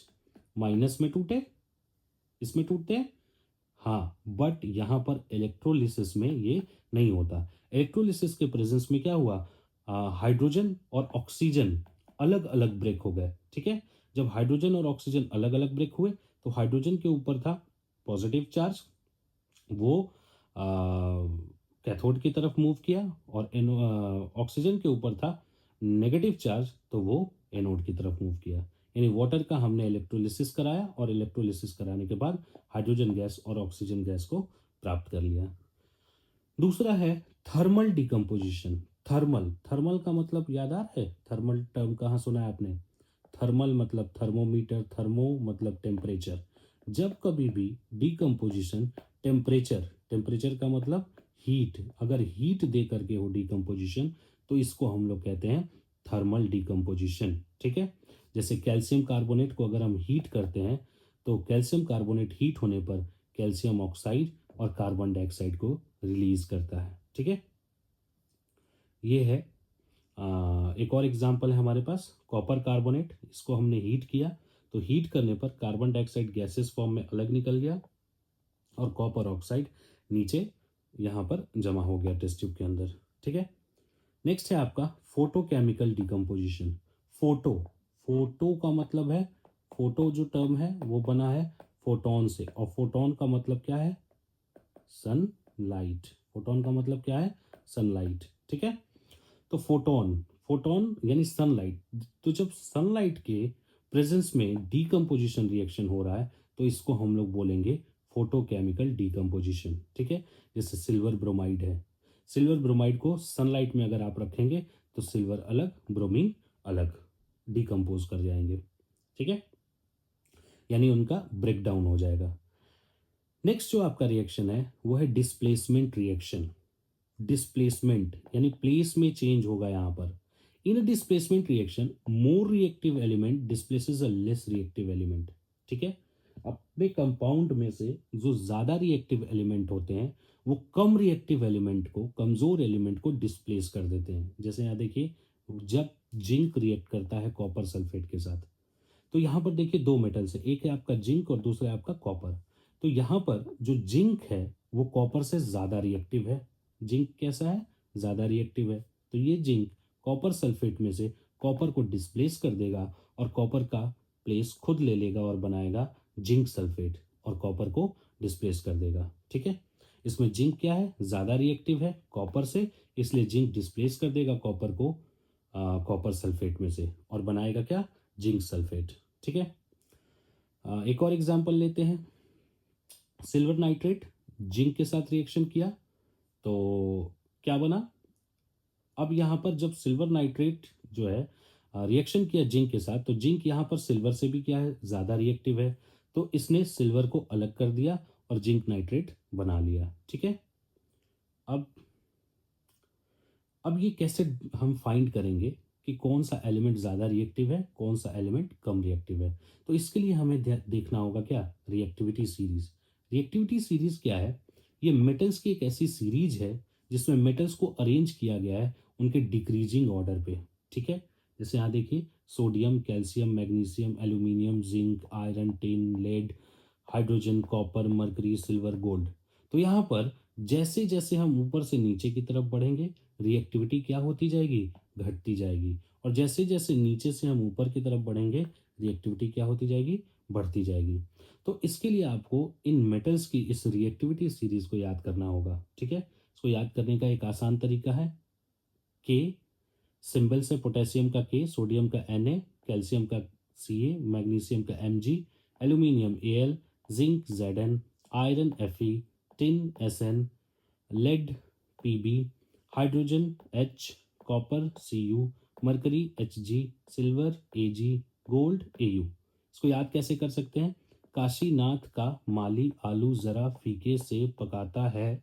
माइनस में टूटे, इसमें टूटते हैं। हाँ, बट यहाँ पर इलेक्ट्रोलिसिस में ये नहीं होता। इलेक्ट्रोलिसिस के प्रेजेंस में क्या हुआ, हाइड्रोजन और ऑक्सीजन अलग अलग ब्रेक हो गए। ठीक है, जब हाइड्रोजन और ऑक्सीजन अलग अलग ब्रेक हुए तो हाइड्रोजन के ऊपर था पॉजिटिव चार्ज, वो कैथोड की तरफ मूव किया, और ऑक्सीजन के ऊपर था नेगेटिव चार्ज, तो वो एनोड की तरफ मूव किया। यानी वाटर का हमने इलेक्ट्रोलिसिस कराया और इलेक्ट्रोलिसिस कराने के बाद हाइड्रोजन गैस और ऑक्सीजन गैस को प्राप्त कर लिया। दूसरा है थर्मल डिकम्पोजिशन। थर्मल, थर्मल का मतलब याद आ रहा है, थर्मल टर्म कहाँ सुना है आपने। थर्मल मतलब थर्मोमीटर, थर्मो मतलब टेम्परेचर। जब कभी भी डिकम्पोजिशन टेम्परेचर, टेम्परेचर का मतलब हीट, अगर हीट दे करके हो डिकम्पोजिशन तो इसको हम लोग कहते हैं थर्मल डिकम्पोजिशन। ठीक है, जैसे कैल्शियम कार्बोनेट को अगर हम हीट करते हैं तो कैल्शियम कार्बोनेट हीट होने पर कैल्शियम ऑक्साइड और कार्बन डाइऑक्साइड को रिलीज करता है। ठीक है, ये है एक और एग्जांपल है हमारे पास कॉपर कार्बोनेट। इसको हमने हीट किया तो हीट करने पर कार्बन डाइऑक्साइड गैसेस फॉर्म में अलग निकल गया और कॉपर ऑक्साइड नीचे यहाँ पर जमा हो गया टेस्ट ट्यूब के अंदर। ठीक है, नेक्स्ट है आपका फोटोकेमिकल डिकम्पोजिशन। फोटो, फोटो का मतलब है, फोटो जो टर्म है वो बना है फोटोन से, और फोटोन का मतलब क्या है, सनलाइट। फोटोन का मतलब क्या है, सनलाइट। ठीक है, तो फोटोन, फोटोन यानी सनलाइट। तो जब सनलाइट के प्रेजेंस में डीकम्पोजिशन रिएक्शन हो रहा है तो इसको हम लोग बोलेंगे फोटोकेमिकल डीकम्पोजिशन। ठीक है, जैसे सिल्वर ब्रोमाइड है, सिल्वर ब्रोमाइड को सनलाइट में अगर आप रखेंगे तो सिल्वर अलग, ब्रोमीन अलग डीकम्पोज कर जाएंगे। ठीक है, यानी उनका ब्रेकडाउन हो जाएगा। नेक्स्ट जो आपका रिएक्शन है वो है डिस्प्लेसमेंट रिएक्शन। डिस्प्लेसमेंट यानी प्लेस में चेंज होगा यहाँ पर। इन displacement reaction more reactive element displaces a less reactive element. ठीक है, अपने कंपाउंड में से जो ज्यादा रिएक्टिव एलिमेंट होते हैं वो कम रिएक्टिव एलिमेंट को, कमजोर एलिमेंट को डिस्प्लेस कर देते हैं। जैसे यहाँ देखिए, जब जिंक रिएक्ट करता है कॉपर सल्फेट के साथ तो यहाँ पर देखिए दो मेटल्स है, एक है आपका जिंक और दूसरा है आपका कॉपर। तो यहाँ पर जो जिंक है वो कॉपर से ज्यादा रिएक्टिव है। जिंक कैसा है, ज्यादा रिएक्टिव है। तो ये जिंक कॉपर सल्फेट में से कॉपर को डिस्प्लेस कर देगा और कॉपर का प्लेस खुद ले लेगा और बनाएगा जिंक सल्फेट और कॉपर को डिस्प्लेस कर देगा। ठीक है, इसमें जिंक क्या है, ज्यादा रिएक्टिव है कॉपर से, इसलिए जिंक डिस्प्लेस कर देगा कॉपर को कॉपर सल्फेट में से और बनाएगा क्या, जिंक सल्फेट। ठीक है, एक और एग्जांपल लेते हैं। सिल्वर नाइट्रेट जिंक के साथ रिएक्शन किया तो क्या बना। अब यहाँ पर जब सिल्वर नाइट्रेट जो है रिएक्शन किया जिंक के साथ तो जिंक यहाँ पर सिल्वर से भी क्या है, ज़्यादा रिएक्टिव है, तो इसने सिल्वर को अलग कर दिया और जिंक नाइट्रेट बना लिया। ठीक है, अब ये कैसे हम फाइंड करेंगे कि कौन सा एलिमेंट ज़्यादा रिएक्टिव है, कौन सा एलिमेंट कम रिएक्टिव है। तो इसके लिए हमें देखना होगा क्या, रिएक्टिविटी सीरीज। रिएक्टिविटी सीरीज क्या है, ये मेटल्स की एक ऐसी सीरीज है जिसमें मेटल्स को अरेंज किया गया है उनके डिक्रीजिंग ऑर्डर पे। ठीक है, जैसे यहाँ देखिए sodium, calcium, magnesium, aluminium, zinc, iron, tin, lead, hydrogen, copper, mercury, silver, gold. तो यहाँ पर जैसे जैसे हम ऊपर से नीचे की तरफ बढ़ेंगे रिएक्टिविटी क्या होती जाएगी, घटती जाएगी, और जैसे जैसे नीचे से हम ऊपर की तरफ बढ़ेंगे रिएक्टिविटी क्या होती जाएगी, बढ़ती जाएगी। तो इसके लिए आपको इन मेटल्स की इस रिएक्टिविटी सीरीज को याद करना होगा। ठीक है, इसको याद करने का एक आसान तरीका है, के सिंबल से पोटेशियम का के, सोडियम का Na, कैल्शियम का Ca, मैग्नीशियम का Mg, aluminium Al, zinc Zn, iron Fe, tin Sn, lead Pb, hydrogen H, copper Cu, mercury Hg, silver Ag, gold Au। इसको याद कैसे कर सकते हैं? काशीनाथ का माली आलू जरा फीके से पकाता है,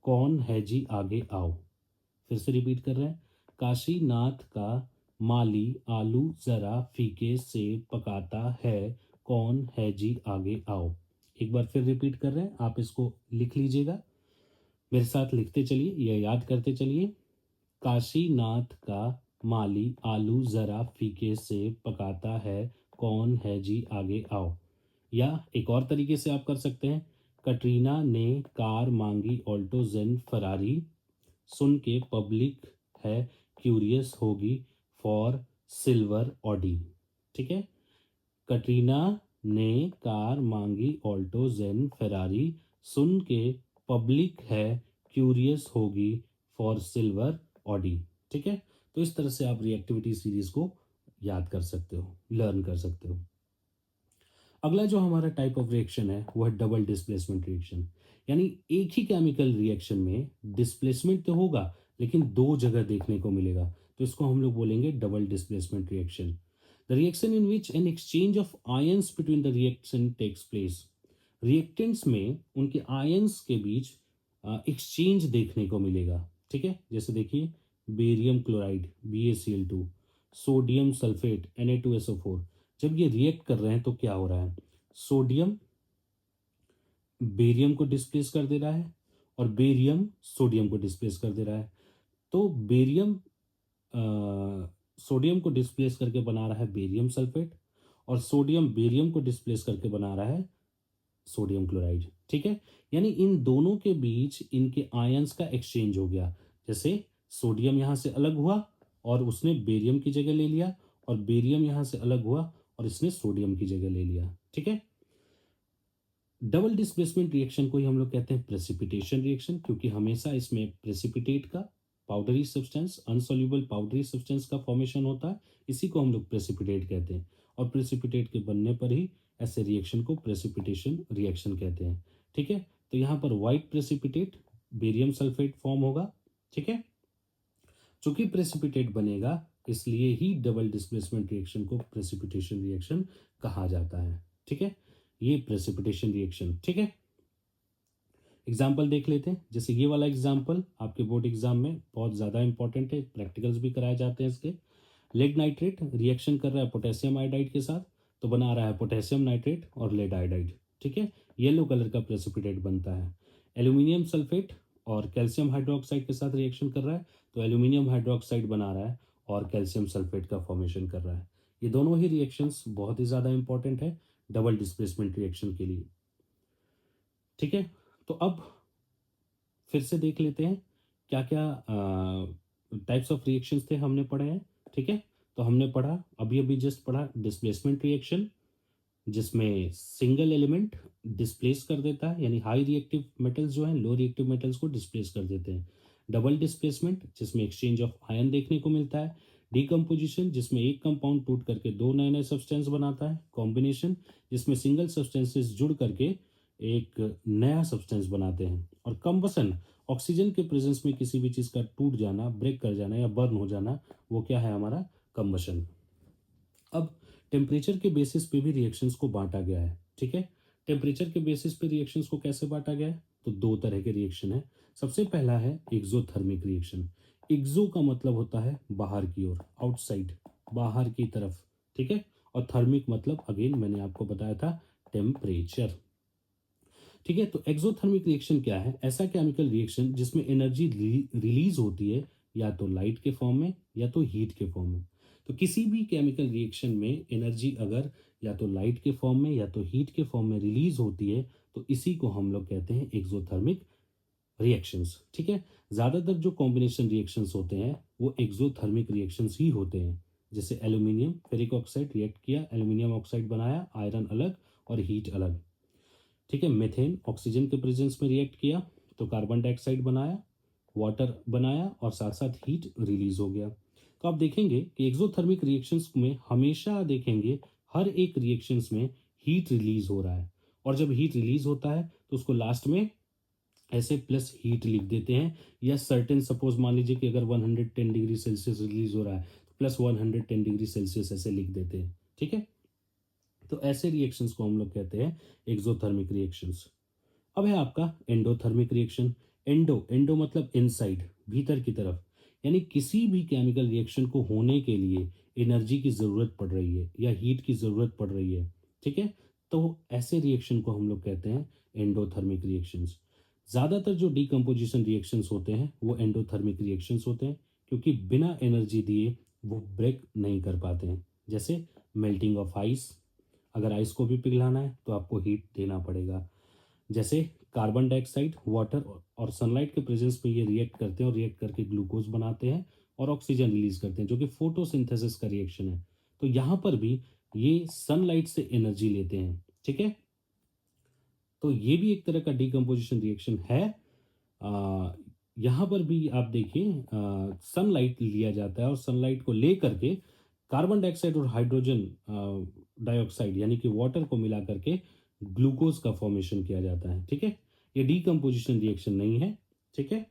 कौन है जी आगे आओ। फिर से रिपीट कर रहे हैं। काशीनाथ का माली आलू जरा फीके से पकाता है, कौन है जी आगे आओ। एक बार फिर रिपीट कर रहे हैं, आप इसको लिख लीजिएगा, मेरे साथ लिखते चलिए या याद करते चलिए। काशीनाथ का माली आलू जरा फीके से पकाता है, कौन है जी आगे आओ। या एक और तरीके से आप कर सकते हैं। कटरीना ने कार मांगी ऑल्टो जेन फरारी, सुन के पब्लिक है क्यूरियस होगी फॉर सिल्वर ऑडी। ठीक है, कटरीना ने कार मांगी ऑल्टो जेन फेरारी, सुन के पब्लिक है क्यूरियस होगी फॉर सिल्वर ऑडी। ठीक है, तो इस तरह से आप रिएक्टिविटी सीरीज को याद कर सकते हो, लर्न कर सकते हो। अगला जो हमारा टाइप ऑफ रिएक्शन है वो है डबल डिस्प्लेसमेंट रिएक्शन। यानी एक ही केमिकल रिएक्शन में डिस्प्लेसमेंट तो होगा लेकिन दो जगह देखने को मिलेगा, तो इसको हम लोग बोलेंगे double displacement reaction. The reaction in which an exchange of ions between the reaction takes place. Reactants में उनके आयंस के बीच एक्सचेंज देखने को मिलेगा। ठीक है, जैसे देखिए barium chloride BaCl2, sodium sulphate Na2SO4। जब ये रिएक्ट कर रहे हैं तो क्या हो रहा है? सोडियम बेरियम को डिस्प्लेस कर दे रहा है और बेरियम सोडियम को डिस्प्लेस कर दे रहा है। तो बेरियम सोडियम को डिस्प्लेस करके बना रहा है बेरियम सल्फेट, और सोडियम बेरियम को डिस्प्लेस करके बना रहा है सोडियम क्लोराइड। ठीक है, यानी इन दोनों के बीच इनके आयंस का एक्सचेंज हो गया। जैसे सोडियम यहां से अलग हुआ और उसने बेरियम की जगह ले लिया, और बेरियम यहां से अलग हुआ और इसने सोडियम की जगह ले लिया। ठीक है, डबल डिस्प्लेसमेंट रिएक्शन को ही हम लोग कहते हैं प्रेसिपिटेशन रिएक्शन, क्योंकि हमेशा इसमें प्रेसिपिटेट का पाउडरी सब्सटेंस, अनसॉल्युबल पाउडरी सब्सटेंस का फॉर्मेशन होता है। इसी को हम लोग प्रेसिपिटेट कहते हैं, और प्रेसिपिटेट के बनने पर ही ऐसे रिएक्शन को प्रेसिपिटेशन रिएक्शन कहते हैं। ठीक है, तो यहाँ पर white precipitate barium sulphate form होगा। ठीक है, चूंकि प्रेसिपिटेट बनेगा इसलिए ही डबल डिस्प्लेसमेंट रिएक्शन को प्रेसिपिटेशन रिएक्शन कहा जाता है। ठीक है, ये प्रेसिपिटेशन रिएक्शन। ठीक है, एग्जाम्पल देख लेते हैं। जैसे ये वाला एग्जाम्पल आपके बोर्ड एग्जाम में बहुत ज़्यादा इंपॉर्टेंट है, प्रैक्टिकल्स भी कराए जाते हैं इसके। लेड नाइट्रेट रिएक्शन कर रहा है पोटेशियम आयोडाइड के साथ, तो बना रहा है पोटेशियम नाइट्रेट और लेड आयोडाइड। ठीक है, येलो कलर का प्रेसिपिटेट बनता है। एल्यूमिनियम सल्फेट और कैल्शियम हाइड्रोक्साइड के साथ रिएक्शन कर रहा है, तो एल्यूमिनियम हाइड्रोक्साइड बना रहा है और कैल्शियम सल्फेट का फॉर्मेशन कर रहा है। ये दोनों ही रिएक्शंस बहुत ही ज़्यादा इंपॉर्टेंट है डबल डिस्प्लेसमेंट रिएक्शन के लिए। ठीक है, तो अब फिर से देख लेते हैं क्या क्या टाइप्स ऑफ रिएक्शंस थे हमने पढ़े हैं। ठीक है, तो हमने पढ़ा अभी अभी जस्ट पढ़ा डिस्प्लेसमेंट रिएक्शन, जिसमें सिंगल एलिमेंट डिस्प्लेस कर देता है, यानी हाई रिएक्टिव मेटल्स जो हैं लो रिएक्टिव मेटल्स को डिस्प्लेस कर देते हैं। डबल डिस्प्लेसमेंट जिसमें एक्सचेंज ऑफ आयन देखने को मिलता है। डीकम्पोजिशन जिसमें एक कंपाउंड टूट करके दो नए नए सब्सटेंस बनाता है। कॉम्बिनेशन जिसमें सिंगल सब्सटेंसेस जुड़ करके एक नया सब्सटेंस बनाते हैं। और कंबसन ऑक्सीजन के प्रेजेंस में किसी भी चीज़ का टूट जाना, ब्रेक कर जाना या बर्न हो जाना, वो क्या है हमारा कंबशन। अब टेम्परेचर के बेसिस पे भी रिएक्शंस को बांटा गया है। ठीक है, टेम्परेचर के बेसिस पे रिएक्शंस को कैसे बांटा गया है? तो दो तरह के रिएक्शन है। सबसे पहला है एक्सोथर्मिक रिएक्शन। एक्सो का मतलब होता है बाहर की ओर, आउटसाइड, बाहर की तरफ। ठीक है, और थर्मिक मतलब अगेन मैंने आपको बताया था टेम्परेचर। ठीक है, तो एक्सोथर्मिक रिएक्शन क्या है? ऐसा केमिकल रिएक्शन जिसमें एनर्जी रिलीज होती है या तो लाइट के फॉर्म में या तो हीट के फॉर्म में। तो किसी भी केमिकल रिएक्शन में एनर्जी अगर या तो लाइट के फॉर्म में या तो हीट के फॉर्म में रिलीज होती है तो इसी को हम लोग कहते हैं एक्सोथर्मिक रिएक्शंस। ठीक है, ज़्यादातर जो कॉम्बिनेशन रिएक्शंस होते हैं वो एक्सोथर्मिक रिएक्शंस ही होते हैं। जैसे एल्यूमिनियम फेरिक ऑक्साइड रिएक्ट किया, एल्यूमिनियम ऑक्साइड बनाया, आयरन अलग और हीट अलग। ठीक है, मेथेन ऑक्सीजन के प्रेजेंस में रिएक्ट किया तो कार्बन डाइऑक्साइड बनाया, वाटर बनाया और साथ साथ हीट रिलीज हो गया। तो आप देखेंगे कि एक्सोथर्मिक रिएक्शंस में हमेशा देखेंगे हर एक रिएक्शंस में हीट रिलीज हो रहा है, और जब हीट रिलीज होता है तो उसको लास्ट में ऐसे प्लस हीट लिख देते हैं, या सर्टेन सपोज मान लीजिए कि अगर 110 डिग्री सेल्सियस रिलीज हो रहा है तो प्लस 110 डिग्री सेल्सियस ऐसे लिख देते हैं। ठीक है, तो ऐसे रिएक्शंस को हम लोग कहते हैं एक्सोथर्मिक रिएक्शंस। अब है आपका एंडोथर्मिक रिएक्शन। एंडो एंडो मतलब इनसाइड, भीतर की तरफ, यानी किसी भी केमिकल रिएक्शन को होने के लिए एनर्जी की ज़रूरत पड़ रही है या हीट की ज़रूरत पड़ रही है। ठीक है, तो ऐसे रिएक्शन को हम लोग कहते हैं एंडोथर्मिक रिएक्शंस। ज़्यादातर जो डीकम्पोजिशन रिएक्शंस होते हैं वो एंडोथर्मिक रिएक्शंस होते हैं, क्योंकि बिना एनर्जी दिए वो ब्रेक नहीं कर पाते हैं। जैसे मेल्टिंग ऑफ आइस, अगर आइस को भी पिघलाना है तो आपको हीट देना पड़ेगा। जैसे कार्बन डाइऑक्साइड, वाटर और सनलाइट के प्रेजेंस में ये रिएक्ट करते हैं और रिएक्ट करके ग्लूकोज बनाते हैं और ऑक्सीजन रिलीज करते हैं, जो कि फोटोसिंथेसिस का रिएक्शन है। तो यहाँ पर भी ये सनलाइट से एनर्जी लेते हैं। ठीक है, तो ये भी एक तरह का डिकम्पोजिशन रिएक्शन है। आ, यहाँ पर भी आप देखिए सनलाइट लिया जाता है और सनलाइट को ले करके कार्बन डाइऑक्साइड और हाइड्रोजन डाइऑक्साइड यानी कि वाटर को मिला करके ग्लूकोज का फॉर्मेशन किया जाता है। ठीक है, ये डिकम्पोजिशन रिएक्शन नहीं है। ठीक है,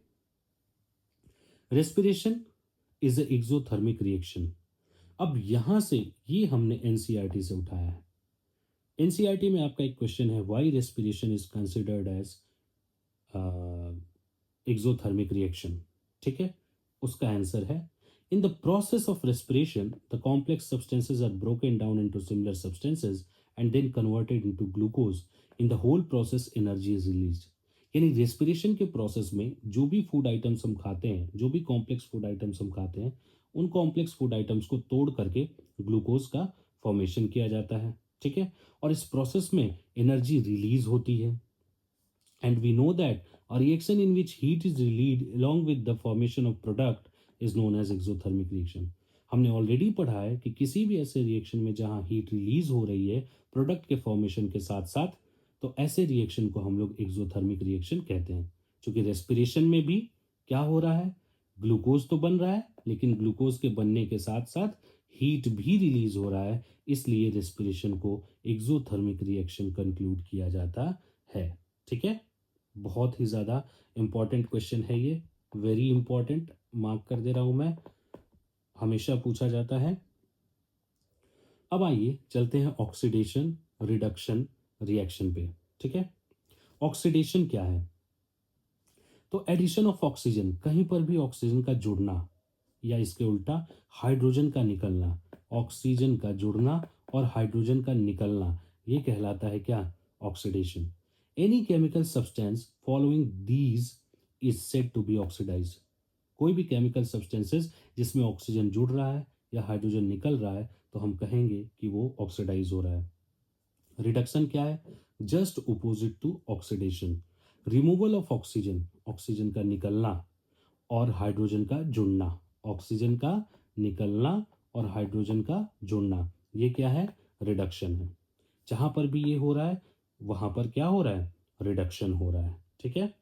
respiration is a exothermic reaction. अब यहां से ये हमने एनसीईआरटी से उठाया है। एनसीईआरटी में आपका एक क्वेश्चन है, why respiration is considered as exothermic reaction. ठीक है, उसका आंसर है, in the process of respiration the complex substances are broken down into similar substances and then converted into glucose. In the whole process energy is released. यानी respiration के process में जो भी food items हम खाते हैं, जो भी कॉम्प्लेक्स फूड आइटम्स हम खाते हैं, उन कॉम्प्लेक्स फूड आइटम्स को तोड़ करके ग्लूकोज का फॉर्मेशन किया जाता है। ठीक है, और इस प्रोसेस में एनर्जी रिलीज होती है। And we know that a reaction in which heat is released along with the formation of product is known as exothermic reaction. हमने ऑलरेडी पढ़ा है कि किसी भी ऐसे रिएक्शन में जहां हीट रिलीज हो रही है प्रोडक्ट के फॉर्मेशन के साथ साथ, तो ऐसे रिएक्शन को हम लोग एक्सोथर्मिक रिएक्शन कहते हैं। क्योंकि रेस्पिरेशन में भी क्या हो रहा है, ग्लूकोज तो बन रहा है, लेकिन ग्लूकोज के बनने के साथ साथ हीट भी रिलीज हो रहा है, इसलिए रेस्पिरेशन को एक्सोथर्मिक रिएक्शन कंक्लूड किया जाता है। ठीक है, बहुत ही ज़्यादा इंपॉर्टेंट क्वेश्चन है ये, वेरी इंपॉर्टेंट, मार्क कर दे रहा हूं मैं, हमेशा पूछा जाता है। अब आइए चलते हैं ऑक्सीडेशन रिडक्शन रिएक्शन पे। ठीक है, ऑक्सीडेशन क्या है, तो एडिशन ऑफ ऑक्सीजन, कहीं पर भी ऑक्सीजन का जुड़ना या इसके उल्टा हाइड्रोजन का निकलना, ऑक्सीजन का जुड़ना और हाइड्रोजन का निकलना, ये कहलाता है क्या, oxidation. Any chemical substance following these is said to be oxidise. कोई भी केमिकल सब्सटेंसेस जिसमें ऑक्सीजन जुड़ रहा है या हाइड्रोजन निकल रहा है तो हम कहेंगे कि वो ऑक्सीडाइज हो रहा है। रिडक्शन क्या है, just opposite to oxidation, removal of oxygen, oxygen का निकलना और हाइड्रोजन का जुड़ना, ऑक्सीजन का निकलना और हाइड्रोजन का जुड़ना, ये क्या है, रिडक्शन है। जहां पर भी ये हो रहा है वहां पर क्या हो रहा है, रिडक्शन हो रहा है। ठीक है,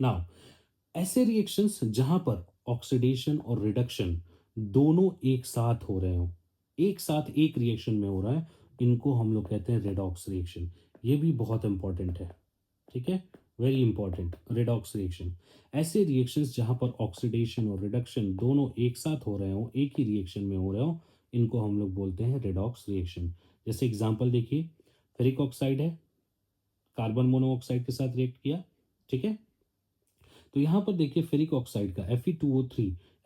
नाउ ऐसे रिएक्शंस जहां पर ऑक्सीडेशन और रिडक्शन दोनों एक साथ हो रहे हो, एक साथ एक रिएक्शन में हो रहा है, इनको हम लोग कहते हैं रेडॉक्स रिएक्शन। ये भी बहुत इंपॉर्टेंट है। ठीक है, वेरी इंपॉर्टेंट, रेडॉक्स रिएक्शन। ऐसे रिएक्शंस जहां पर ऑक्सीडेशन और रिडक्शन दोनों एक साथ हो रहे हो, एक ही रिएक्शन में हो रहे हो, इनको हम लोग बोलते हैं रेडॉक्स रिएक्शन। जैसे एग्जांपल देखिए, फेरिक ऑक्साइड है, कार्बन मोनोऑक्साइड के साथ रिएक्ट किया। ठीक है, तो यहां पर देखिए फेरिक ऑक्साइड का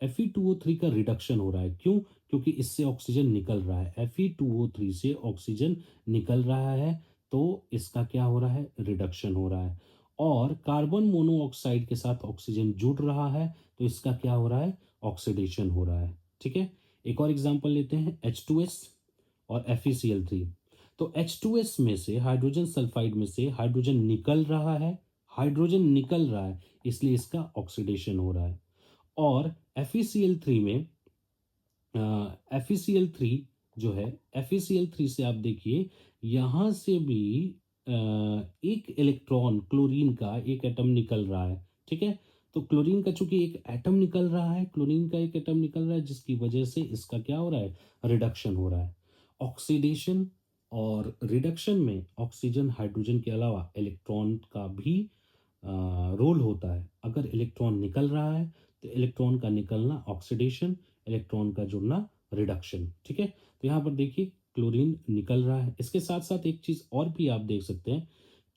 Fe2O3 का रिडक्शन हो रहा है। क्यों, क्योंकि इससे ऑक्सीजन निकल रहा है, Fe2O3 से ऑक्सीजन निकल रहा है, तो इसका क्या हो रहा है, रिडक्शन हो रहा है। और कार्बन मोनोऑक्साइड के साथ ऑक्सीजन जुड़ रहा है, तो इसका क्या हो रहा है, ऑक्सीडेशन हो रहा है। ठीक है, एक और एग्जांपल लेते हैं, H2S और FeCl3। तो H2S में से, हाइड्रोजन सल्फाइड में से हाइड्रोजन निकल रहा है, हाइड्रोजन निकल रहा है, इसलिए इसका ऑक्सीडेशन हो रहा है। और FeCl3 में FeCl3 जो है, FeCl3 से आप देखिए यहां से भी एक इलेक्ट्रॉन क्लोरीन का एक एटम निकल रहा है। ठीक है, तो क्लोरीन का चूंकि एक एटम निकल रहा है, क्लोरीन का एक एटम निकल रहा है, जिसकी वजह से इसका क्या हो रहा है, रिडक्शन हो रहा है। ऑक्सीडेशन और रिडक्शन में ऑक्सीजन हाइड्रोजन के अलावा इलेक्ट्रॉन का भी रोल होता है। अगर इलेक्ट्रॉन निकल रहा है तो इलेक्ट्रॉन का निकलना ऑक्सीडेशन, इलेक्ट्रॉन का जुड़ना रिडक्शन। ठीक है, तो यहाँ पर देखिए क्लोरीन निकल रहा है। इसके साथ साथ एक चीज और भी आप देख सकते हैं,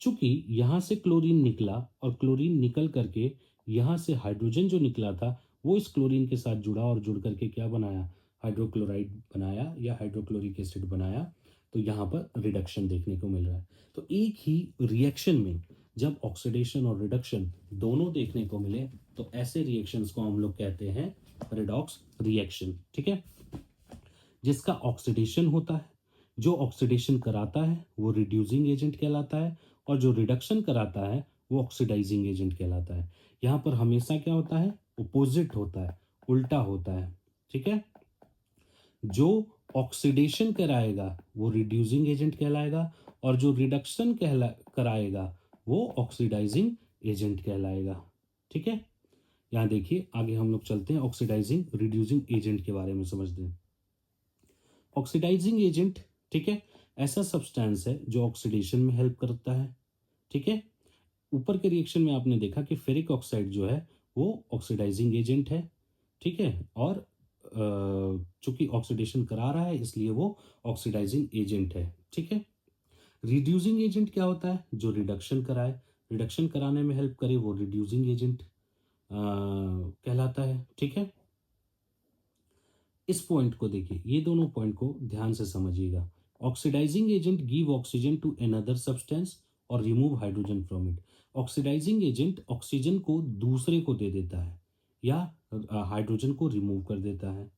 चूंकि यहाँ से क्लोरीन निकला और क्लोरीन निकल करके यहाँ से हाइड्रोजन जो निकला था वो इस क्लोरीन के साथ जुड़ा और जुड़ करके क्या बनाया, हाइड्रोक्लोराइड बनाया या हाइड्रोक्लोरिक एसिड बनाया। तो यहाँ पर रिडक्शन देखने को मिल रहा है। तो एक ही रिएक्शन में जब ऑक्सीडेशन और रिडक्शन दोनों देखने को मिले तो ऐसे रिएक्शंस को हम लोग कहते हैं रिडॉक्स रिएक्शन। ठीक है, जिसका ऑक्सीडेशन होता है, जो ऑक्सीडेशन कराता है वो रिड्यूसिंग एजेंट कहलाता है और जो रिडक्शन कराता है वो ऑक्सीडाइजिंग एजेंट कहलाता है। यहाँ पर हमेशा क्या होता है, अपोजिट होता है, उल्टा होता है। ठीक है, जो ऑक्सीडेशन कराएगा वो रिड्यूसिंग एजेंट कहलाएगा और जो रिडक्शन कहला कराएगा वो ऑक्सीडाइजिंग एजेंट कहलाएगा। ठीक है, यहाँ देखिए आगे हम लोग चलते हैं, ऑक्सीडाइजिंग रिड्यूसिंग एजेंट के बारे में समझते हैं। ऑक्सीडाइजिंग एजेंट, ठीक है, ऐसा सब्सटेंस है जो ऑक्सीडेशन में हेल्प करता है। ठीक है, ऊपर के रिएक्शन में आपने देखा कि फेरिक ऑक्साइड जो है वो ऑक्सीडाइजिंग एजेंट है। ठीक है, और चूंकि ऑक्सीडेशन करा रहा है इसलिए वो ऑक्सीडाइजिंग एजेंट है। ठीक है, रिड्यूसिंग एजेंट क्या होता है, जो रिडक्शन कराए, रिडक्शन कराने में हेल्प करे वो रिड्यूसिंग एजेंट कहलाता है। ठीक है, इस पॉइंट को देखिए, ये दोनों पॉइंट को ध्यान से समझिएगा। Oxidising agent give oxygen to another substance और remove hydrogen from it. Oxidising agent oxygen को दूसरे को दे देता है या हाइड्रोजन को रिमूव कर देता है।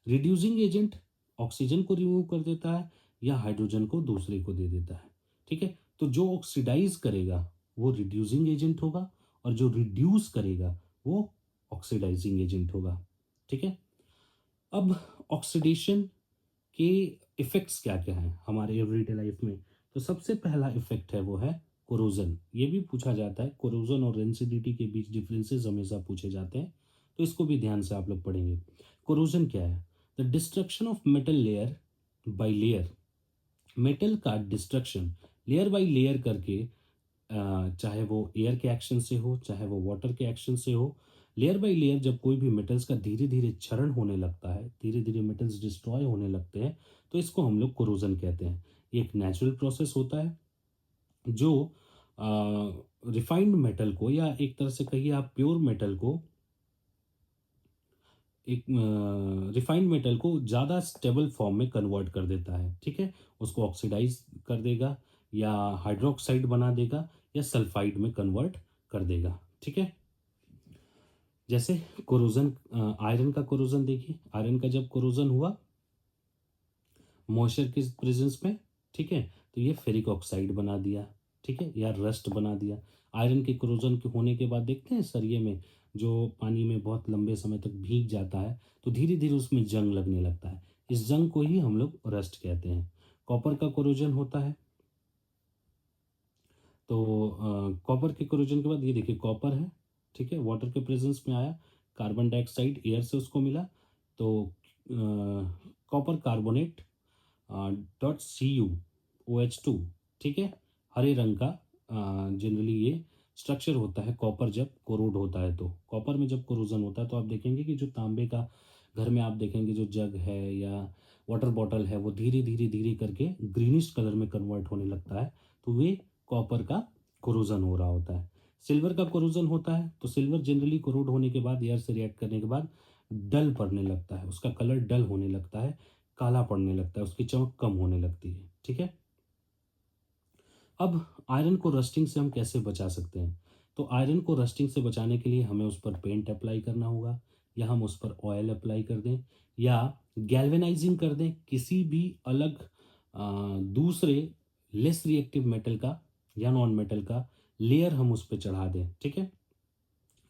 रिड्यूसिंग एजेंट ऑक्सीजन को रिमूव कर देता है या हाइड्रोजन को दूसरे को दे देता है। ठीक है, तो जो ऑक्सीडाइज करेगा वो रिड्यूसिंग एजेंट होगा और जो रिड्यूस करेगा वो ऑक्सीडाइजिंग एजेंट होगा। ठीक है, अब ऑक्सीडेशन के इफेक्ट्स क्या क्या हैं हमारे एवरीडे लाइफ में। तो सबसे पहला इफेक्ट है वो है कोरोजन। ये भी पूछा जाता है, कोरोजन और रेंसिडिटी के बीच डिफरेंसेस हमेशा पूछे जाते हैं, तो इसको भी ध्यान से आप लोग पढ़ेंगे। कोरोजन क्या है, the destruction of metal layer by layer. Metal का डिस्ट्रक्शन लेयर बाय लेयर करके, चाहे वो एयर के एक्शन से हो चाहे वो वाटर के एक्शन से हो, लेयर बाय लेयर जब कोई भी मेटल्स का धीरे धीरे क्षरण होने लगता है, धीरे धीरे मेटल्स डिस्ट्रॉय होने लगते हैं, तो इसको हम लोग कोरोजन कहते हैं। ये एक नेचुरल प्रोसेस होता है जो रिफाइंड मेटल को या एक तरह से कहिए आप प्योर मेटल को, एक रिफाइंड मेटल को ज़्यादा स्टेबल फॉर्म में कन्वर्ट कर देता है। ठीक है, उसको ऑक्सीडाइज कर देगा या हाइड्रोक्साइड बना देगा या सल्फाइड में कन्वर्ट कर देगा। ठीक है, जैसे कोरोजन, आयरन का कोरोजन देखिए, आयरन का जब कोरोजन हुआ मॉइस्चर के प्रेजेंस में, ठीक है, तो ये फेरिक ऑक्साइड बना दिया। ठीक है, या रस्ट बना दिया। आयरन के कोरोजन के होने के बाद देखते हैं सरिये में जो पानी में बहुत लंबे समय तक भीग जाता है तो धीरे धीरे उसमें जंग लगने लगता है, इस जंग को ही हम लोग रस्ट कहते हैं। कॉपर का कोरोजन होता है, तो कॉपर के कोरोजन के बाद ये देखिए कॉपर है, ठीक है, वाटर के प्रेजेंस में आया, कार्बन डाइऑक्साइड एयर से उसको मिला, तो कॉपर कार्बोनेट .Cu OH2। ठीक है, हरे रंग का जनरली ये स्ट्रक्चर होता है कॉपर जब कोरोड होता है। तो कॉपर में जब कोरोजन होता है तो आप देखेंगे कि जो तांबे का घर में आप देखेंगे जो जग है या वाटर बॉटल है वो धीरे धीरे धीरे करके ग्रीनिश कलर में कन्वर्ट होने लगता है, तो वे कॉपर का कोरोजन हो रहा होता है। सिल्वर का कोरोजन होता है, तो सिल्वर जनरली कोरोड होने के बाद एयर से रिएक्ट करने के बाद डल पड़ने लगता है, उसका कलर डल होने लगता है, काला पड़ने लगता है, उसकी चमक कम होने लगती है। ठीक है, अब आयरन को रस्टिंग से हम कैसे बचा सकते हैं, तो आयरन को रस्टिंग से बचाने के लिए हमें उस पर पेंट अप्लाई करना होगा या हम उस पर ऑयल अप्लाई कर दें या गैल्वेनाइजिंग कर दें किसी भी अलग दूसरे लेस रिएक्टिव मेटल का या नॉन मेटल का लेयर हम उस पर चढ़ा दें। ठीक है,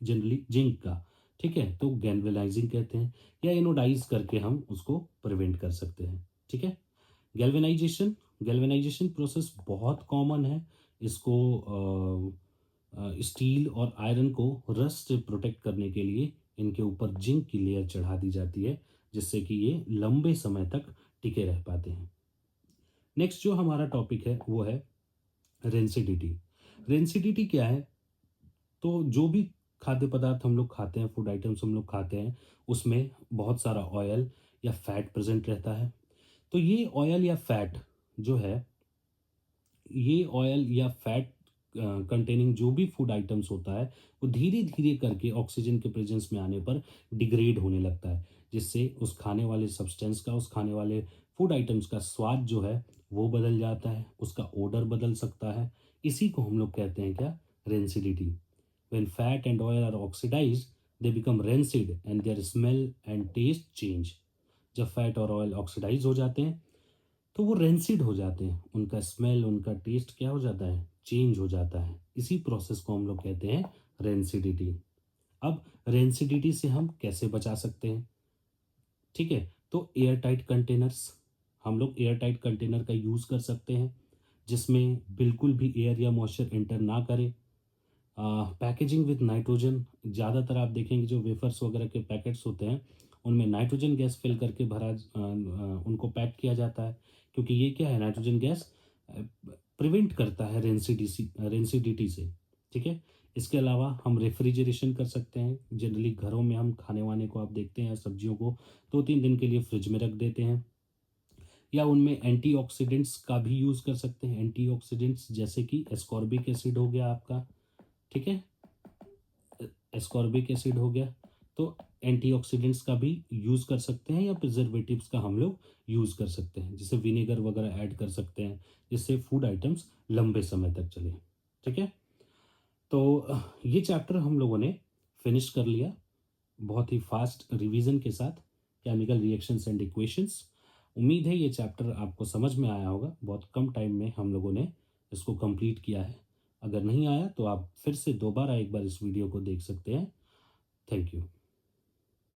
जनरली जिंक का। ठीक है, तो गैल्वेनाइजिंग कहते हैं, या एनोडाइज करके हम उसको प्रिवेंट कर सकते हैं। ठीक है, गैल्वेनाइजेशन, गैल्वेनाइजेशन प्रोसेस बहुत कॉमन है। इसको स्टील और आयरन को रस्ट से प्रोटेक्ट करने के लिए इनके ऊपर जिंक की लेयर चढ़ा दी जाती है जिससे कि ये लंबे समय तक टिके रह पाते हैं। नेक्स्ट जो हमारा टॉपिक है वो है रेंसिडिटी। रेंसिडिटी क्या है? तो जो भी खाद्य पदार्थ हम लोग खाते हैं, फूड आइटम्स हम लोग खाते हैं, उसमें बहुत सारा ऑयल या फैट प्रेजेंट रहता है। तो ये ऑयल या फैट जो है, ये ऑयल या फैट कंटेनिंग जो भी फूड आइटम्स होता है, वो धीरे धीरे करके ऑक्सीजन के प्रेजेंस में आने पर डिग्रेड होने लगता है, जिससे उस खाने वाले सब्सटेंस का, उस खाने वाले फूड आइटम्स का स्वाद जो है वो बदल जाता है, उसका ओडर बदल सकता है। इसी को हम लोग कहते हैं क्या? Rancidity. When fat and oil are oxidised, they become rancid and their smell and taste change. जब फैट और ऑयल ऑक्सीडाइज हो जाते हैं तो वो रेंसिड हो जाते हैं, उनका स्मेल, उनका टेस्ट क्या हो जाता है? चेंज हो जाता है। इसी प्रोसेस को हम लोग कहते हैं रेंसिडिटी। अब रेंसिडिटी से हम कैसे बचा सकते हैं? ठीक है, तो एयर टाइट कंटेनर्स, हम लोग एयर टाइट कंटेनर का यूज़ कर सकते हैं, जिसमें बिल्कुल भी एयर या मॉइस्चर एंटर ना करे। पैकेजिंग विद नाइट्रोजन, ज़्यादातर आप देखेंगे जो वेफर्स वगैरह के पैकेट्स होते हैं, उनमें नाइट्रोजन गैस फिल करके उनको पैक किया जाता है, क्योंकि ये क्या है, नाइट्रोजन गैस प्रिवेंट करता है रेंसिडिटी से। ठीक है, इसके अलावा हम रेफ्रिजरेशन कर सकते हैं। जनरली घरों में हम खाने वाने को आप देखते हैं, सब्जियों को 2-3 दिन के लिए फ्रिज में रख देते हैं, या उनमें एंटीऑक्सीडेंट्स का भी यूज़ कर सकते हैं। एंटीऑक्सीडेंट्स जैसे कि एस्कॉर्बिक एसिड हो गया आपका, ठीक है, एस्कॉर्बिक एसिड हो गया, तो एंटीऑक्सीडेंट्स का भी यूज़ कर सकते हैं, या प्रिजर्वेटिव्स का हम लोग यूज़ कर सकते हैं, जैसे विनेगर वगैरह ऐड कर सकते हैं, जिससे फूड आइटम्स लंबे समय तक चले। ठीक है, तो ये चैप्टर हम लोगों ने फिनिश कर लिया बहुत ही फास्ट रिवीजन के साथ, केमिकल रिएक्शंस एंड इक्वेशंस। उम्मीद है ये चैप्टर आपको समझ में आया होगा। बहुत कम टाइम में हम लोगों ने इसको कंप्लीट किया है। अगर नहीं आया तो आप फिर से दोबारा एक बार इस वीडियो को देख सकते हैं। Thank you.